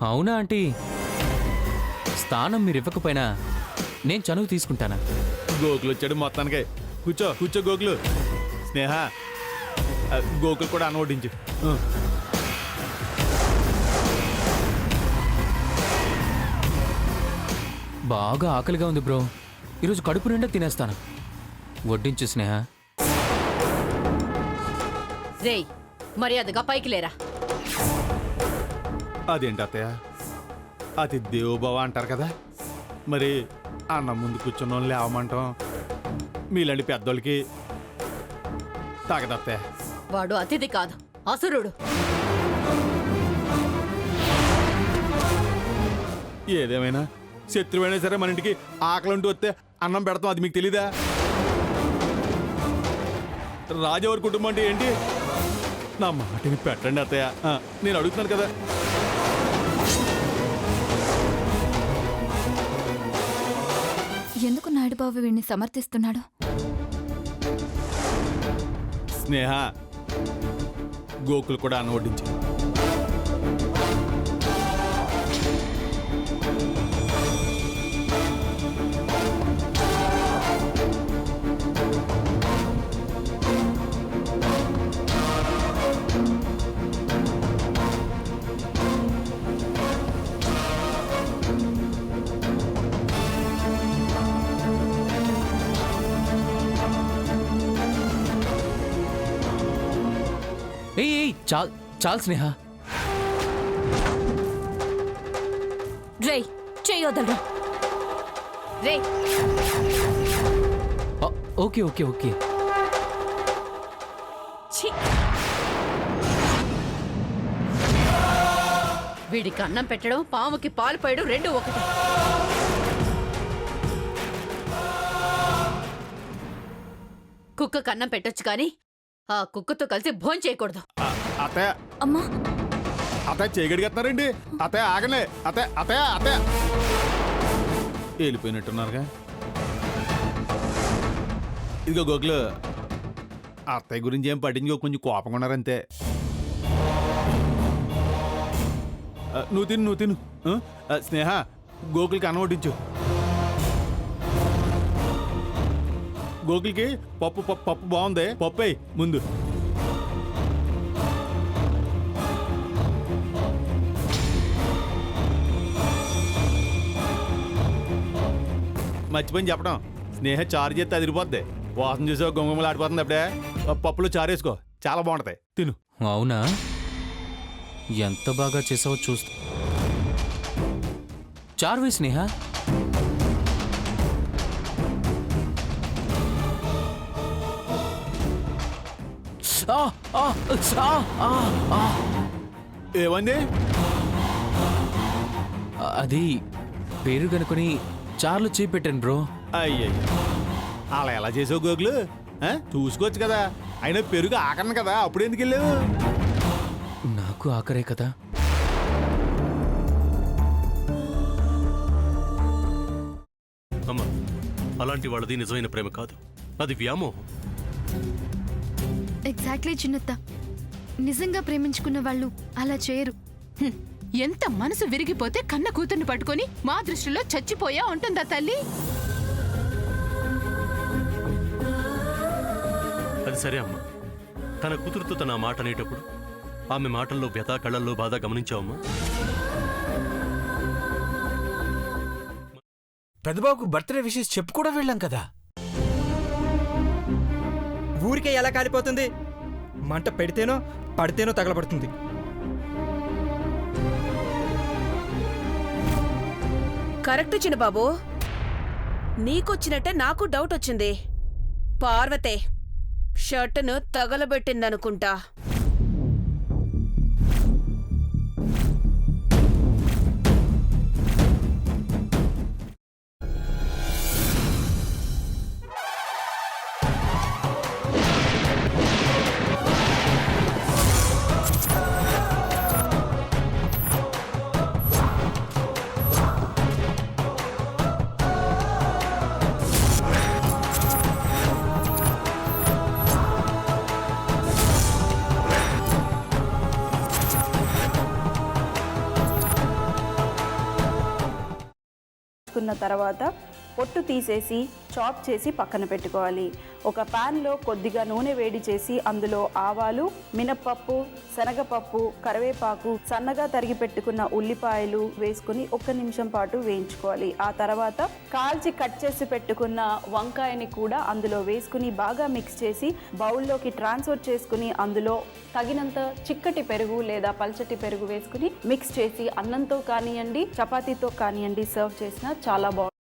అవునా ఆంటీ? స్థానం మీరు ఇవ్వకపోయినా నేను చనువు తీసుకుంటానా? గోకులు వచ్చాడు మొత్తానికి. కూర్చో కూర్చో గోకులు. స్నేహ, గోకులు కూడా అనవడ్డించు. బాగా ఆకలిగా ఉంది బ్రో. ఈరోజు కడుపు నిండా తినేస్తాను. వడ్డించు స్నేహ. రేయ్, మర్యాదగా పైకి లేరా. అదేంటి అత్తయ్య, అది దేవోభవ అంటారు కదా, మరి అన్నం ముందు కూర్చున్న వాళ్ళు లేవమంటాం మీలాంటి పెద్దోళ్ళకి తాగదత్తయ్య. వాడు అతిథి కాదు, అసురుడు. ఏదేమైనా శత్రువైనా సరే మన ఇంటికి ఆకలింటూ వస్తే అన్నం పెడతాం, అది మీకు తెలీదా? రాజావారి కుటుంబం అంటే ఏంటి? నా మాటని పెట్టండి అత్తయ్య, నేను అడుగుతున్నాను కదా. ఎందుకు నాయుడుబాబు వీడిని సమర్థిస్తున్నాడు? స్నేహ, గోకులు కూడా అన్నం వడ్డించు. ఏయ్ చాలు చాలు స్నేహ. రేయ్, చెయ్యొదలరా. రే, ఓకే ఓకే ఓకే. వీడికి అన్నం పెట్టడం, పాముకి పాలు పోయడం రెండు ఒకటి. కుక్కకు అన్నం పెట్టొచ్చు కానీ ఆ కుక్కతో కలిసి భోజనం చేయకూడదు. అత్తయ్య, అమ్మా, అత్తయ్య చేయగడిగేస్తున్నారండి. అత్తయ్య ఆగలే. అత్తయ్య అత్తయ్య అత్తయ్య వెళ్ళిపోయినట్టున్నారుగా. ఇదిగో గోకులు, అత్తయ్య గురించి ఏం పట్టించుకో, కొంచెం కోపంగా ఉన్నారంతే. నువ్వు తిను. స్నేహ, గోకులకి అన్నం వడ్డించు. గోకులకి పప్పు పప్పు పప్పు బాగుంది, పప్పు అయ్యి ముందు. మర్చిపోయింది చెప్పడం, స్నేహ చారు చేస్తే అదిరిపోద్ది. వాసన చూసా గుమ్మలు ఆడిపోతుంది. అప్పుడే పప్పులో చారు వేసుకో, చాలా బాగుంటది, తిను. అవునా? ఎంత బాగా చేసావో చూస్తా. చార్వి స్నేహ. ఏమంది? అది పేరు కనుకొని చార్లు చేపెట్టాను బ్రో. అయ్యయ్య, అలా ఎలా చేసావు గోగులు? చూసుకోవచ్చు కదా, అయినా పెరుగు ఆకరణ కదా, అప్పుడు ఎందుకు వెళ్ళావు? నాకు ఆఖరే కదా. అమ్మా, అలాంటి వాళ్ళది నిజమైన ప్రేమ కాదు, అది వ్యామోహం. ఎగ్జాక్ట్లీ చిన్నత్త. నిజంగా ప్రేమించుకున్న వాళ్ళు అలా చేయరు. ఎంత మనసు విరిగిపోతే కన్న కూతుర్ని పట్టుకొని మా దృష్టిలో చచ్చిపోయా ఉంటుందా తల్లి? అది సరే అమ్మా, తన కూతురుతో తన మాట అనేటప్పుడు ఆమె మాటల్లో వ్యథ, కళ్ళల్లో బాధ గమనించావమ్మా? పెద్దబాబుకు బర్త్డే విషెస్ చెప్పు కూడా వెళ్ళాం కదా. ఊరికే ఎలా కాలిపోతుంది? మంట పెడితేనో పడితేనో తగలబడుతుంది. కరెక్ట్ చిన్నబాబు, నీకొచ్చినట్టే నాకు డౌట్ వచ్చింది. పార్వతే షర్టును తగలబెట్టిందనుకుంటా. వేసుకున్న తర్వాత పొట్టు తీసేసి చాప్ చేసి పక్కన పెట్టుకోవాలి. ఒక ప్యాన్లో కొద్దిగా నూనె వేడి చేసి అందులో ఆవాలు, మినప్పప్పు, శనగపప్పు, కరివేపాకు, సన్నగా తరిగి పెట్టుకున్న ఉల్లిపాయలు వేసుకుని 1 నిమిషం పాటు వేయించుకోవాలి. ఆ తర్వాత కాల్చి కట్ చేసి పెట్టుకున్న వంకాయని కూడా అందులో వేసుకుని బాగా మిక్స్ చేసి బౌల్లోకి ట్రాన్స్ఫర్ చేసుకుని అందులో తగినంత చిక్కటి పెరుగు లేదా పల్చటి పెరుగు వేసుకుని మిక్స్ చేసి అన్నంతో కానివ్వండి, చపాతీతో కానివ్వండి సర్వ్ చేసినా చాలా బాగుంటుంది.